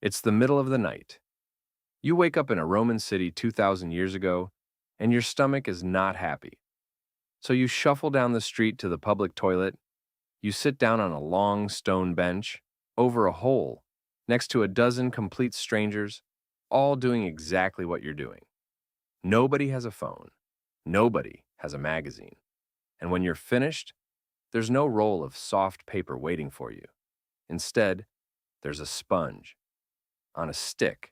It's the middle of the night. You wake up in a Roman city 2,000 years ago, and your stomach is not happy. So you shuffle down the street to the public toilet. You sit down on a long stone bench, over a hole, next to a dozen complete strangers, all doing exactly what you're doing. Nobody has a phone. Nobody has a magazine. And when you're finished, there's no roll of soft paper waiting for you. Instead, there's a sponge on a stick.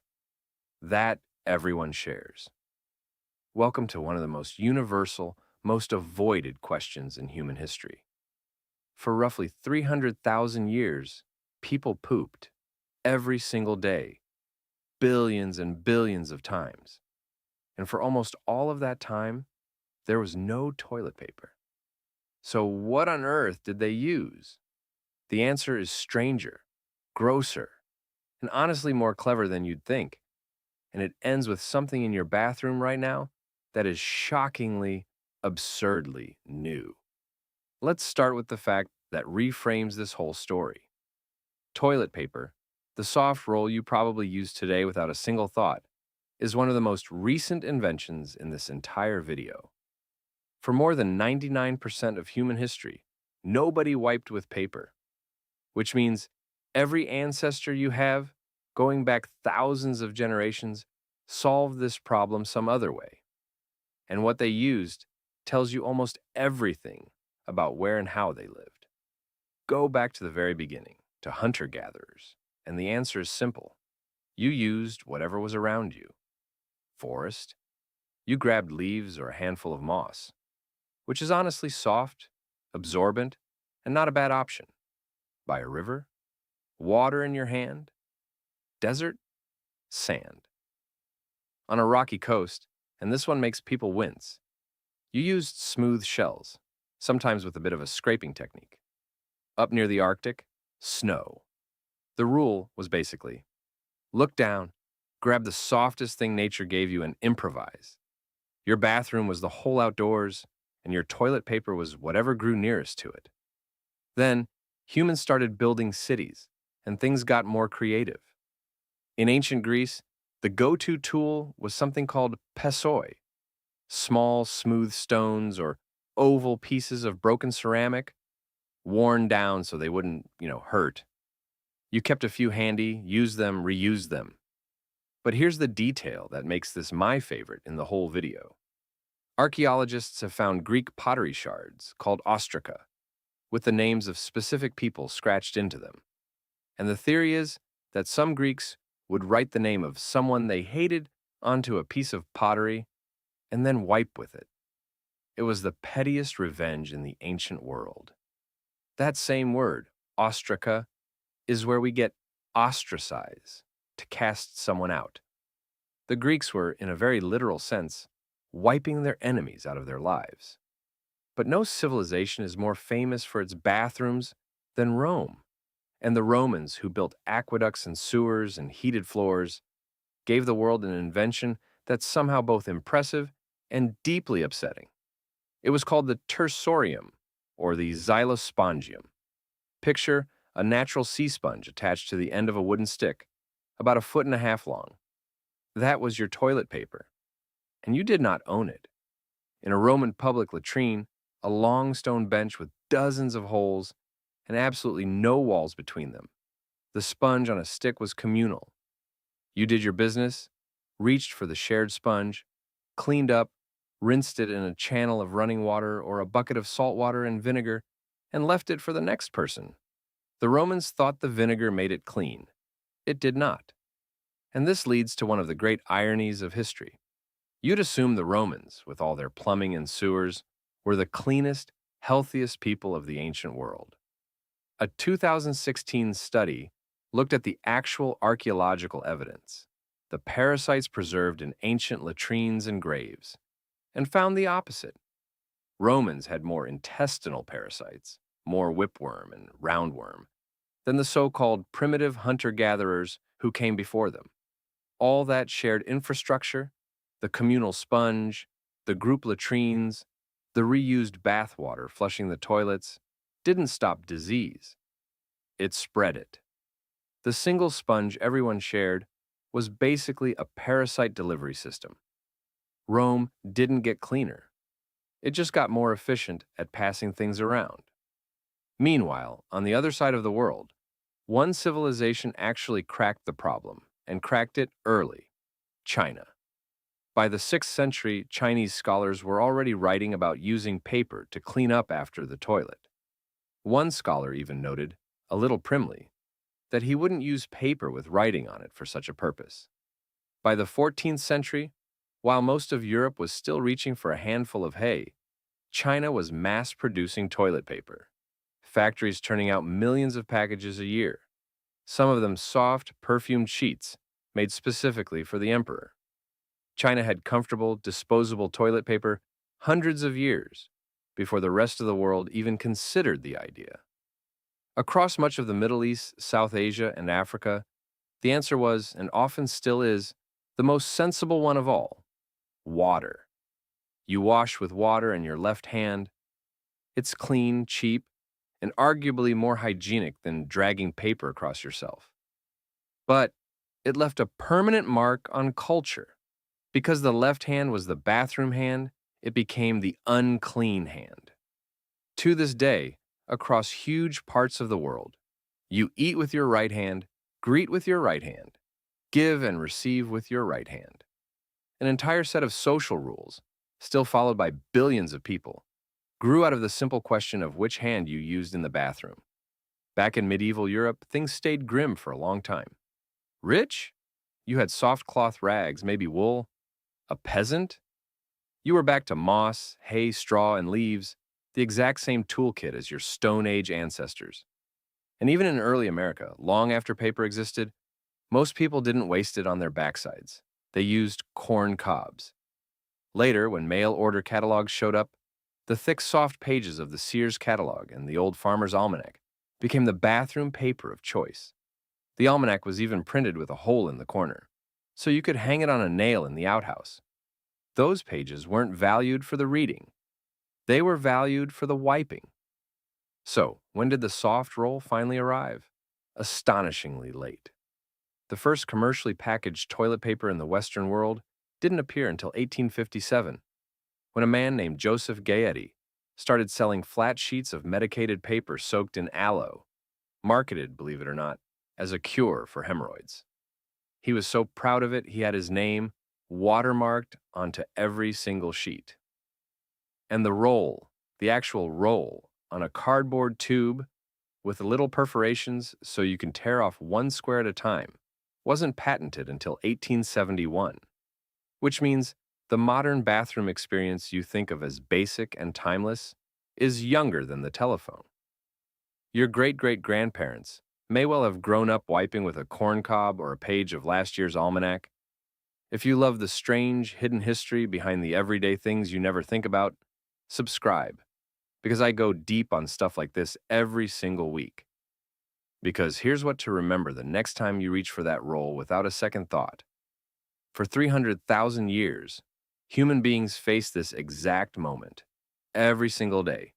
That everyone shares. Welcome to one of the most universal, most avoided questions in human history. For roughly 300,000 years, people pooped every single day, billions and billions of times. And for almost all of that time, there was no toilet paper. So what on earth did they use? The answer is stranger, grosser, and honestly more clever than you'd think. And it ends with something in your bathroom right now that is shockingly, absurdly new. Let's start with the fact that reframes this whole story. Toilet paper, the soft roll you probably use today without a single thought, is one of the most recent inventions in this entire video. For more than 99% of human history, nobody wiped with paper, which means every ancestor you have, going back thousands of generations, solved this problem some other way. And what they used tells you almost everything about where and how they lived. Go back to the very beginning, to hunter-gatherers, and the answer is simple. You used whatever was around you. Forest. You grabbed leaves or a handful of moss, which is honestly soft, absorbent, and not a bad option. By a river. Water in your hand. Desert. Sand. On a rocky coast, and this one makes people wince, you used smooth shells, sometimes with a bit of a scraping technique. Up near the Arctic, snow. The rule was basically, look down, grab the softest thing nature gave you and improvise. Your bathroom was the whole outdoors, and your toilet paper was whatever grew nearest to it. Then, humans started building cities, and things got more creative. In ancient Greece, the go-to tool was something called pessoi, small, smooth stones or oval pieces of broken ceramic, worn down so they wouldn't, hurt. You kept a few handy, used them, reused them. But here's the detail that makes this my favorite in the whole video. Archaeologists have found Greek pottery shards called ostraca, with the names of specific people scratched into them. And the theory is that some Greeks would write the name of someone they hated onto a piece of pottery and then wipe with it. It was the pettiest revenge in the ancient world. That same word, ostraca, is where we get ostracize, to cast someone out. The Greeks were, in a very literal sense, wiping their enemies out of their lives. But no civilization is more famous for its bathrooms than Rome. And the Romans, who built aqueducts and sewers and heated floors, gave the world an invention that's somehow both impressive and deeply upsetting. It was called the tersorium, or the xylospongium. Picture a natural sea sponge attached to the end of a wooden stick, about 1.5 feet long. That was your toilet paper, and you did not own it. In a Roman public latrine, a long stone bench with dozens of holes and absolutely no walls between them. The sponge on a stick was communal. You did your business, reached for the shared sponge, cleaned up, rinsed it in a channel of running water or a bucket of salt water and vinegar, and left it for the next person. The Romans thought the vinegar made it clean. It did not. And this leads to one of the great ironies of history. You'd assume the Romans, with all their plumbing and sewers, were the cleanest, healthiest people of the ancient world. A 2016 study looked at the actual archaeological evidence, the parasites preserved in ancient latrines and graves, and found the opposite. Romans had more intestinal parasites, more whipworm and roundworm, than the so-called primitive hunter-gatherers who came before them. All that shared infrastructure, the communal sponge, the group latrines, the reused bathwater flushing the toilets, didn't stop disease. It spread it. The single sponge everyone shared was basically a parasite delivery system. Rome didn't get cleaner. It just got more efficient at passing things around. Meanwhile, on the other side of the world, one civilization actually cracked the problem, and cracked it early: China. By the 6th century, Chinese scholars were already writing about using paper to clean up after the toilet. One scholar even noted, a little primly, that he wouldn't use paper with writing on it for such a purpose. By the 14th century, while most of Europe was still reaching for a handful of hay, China was mass-producing toilet paper. Factories turning out millions of packages a year, some of them soft, perfumed sheets made specifically for the emperor. China had comfortable, disposable toilet paper hundreds of years before the rest of the world even considered the idea. Across much of the Middle East, South Asia, and Africa, the answer was, and often still is, the most sensible one of all: water. You wash with water in your left hand. It's clean, cheap, and arguably more hygienic than dragging paper across yourself. But it left a permanent mark on culture. Because the left hand was the bathroom hand, it became the unclean hand. To this day, across huge parts of the world, you eat with your right hand, greet with your right hand, give and receive with your right hand. An entire set of social rules, still followed by billions of people, grew out of the simple question of which hand you used in the bathroom. Back in medieval Europe, things stayed grim for a long time. Rich? You had soft cloth rags, maybe wool. A peasant? You were back to moss, hay, straw, and leaves, the exact same toolkit as your Stone Age ancestors. And even in early America, long after paper existed, most people didn't waste it on their backsides. They used corn cobs. Later, when mail-order catalogs showed up, the thick, soft pages of the Sears catalog and the Old Farmer's Almanac became the bathroom paper of choice. The almanac was even printed with a hole in the corner, so you could hang it on a nail in the outhouse. Those pages weren't valued for the reading. They were valued for the wiping. So, when did the soft roll finally arrive? Astonishingly late. The first commercially packaged toilet paper in the Western world didn't appear until 1857, when a man named Joseph Gaetti started selling flat sheets of medicated paper soaked in aloe, marketed, believe it or not, as a cure for hemorrhoids. He was so proud of it, he had his name watermarked onto every single sheet. And the roll, the actual roll, on a cardboard tube with little perforations so you can tear off one square at a time, wasn't patented until 1871, which means the modern bathroom experience you think of as basic and timeless is younger than the telephone. Your great-great-grandparents may well have grown up wiping with a corn cob or a page of last year's almanac. If you love the strange, hidden history behind the everyday things you never think about, subscribe, because I go deep on stuff like this every single week. Because here's what to remember the next time you reach for that roll without a second thought. For 300,000 years, human beings face this exact moment, every single day,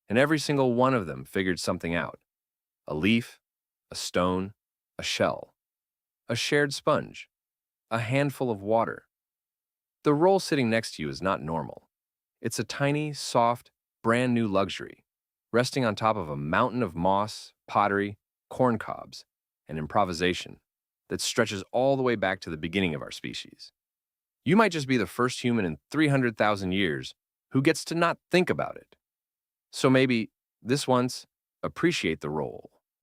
and every single one of them figured something out. A leaf, a stone, a shell, a shared sponge, a handful of water. The roll sitting next to you is not normal. It's a tiny, soft, brand new luxury, resting on top of a mountain of moss, pottery, corn cobs, and improvisation that stretches all the way back to the beginning of our species. You might just be the first human in 300,000 years who gets to not think about it. So maybe, this once, appreciate the roll.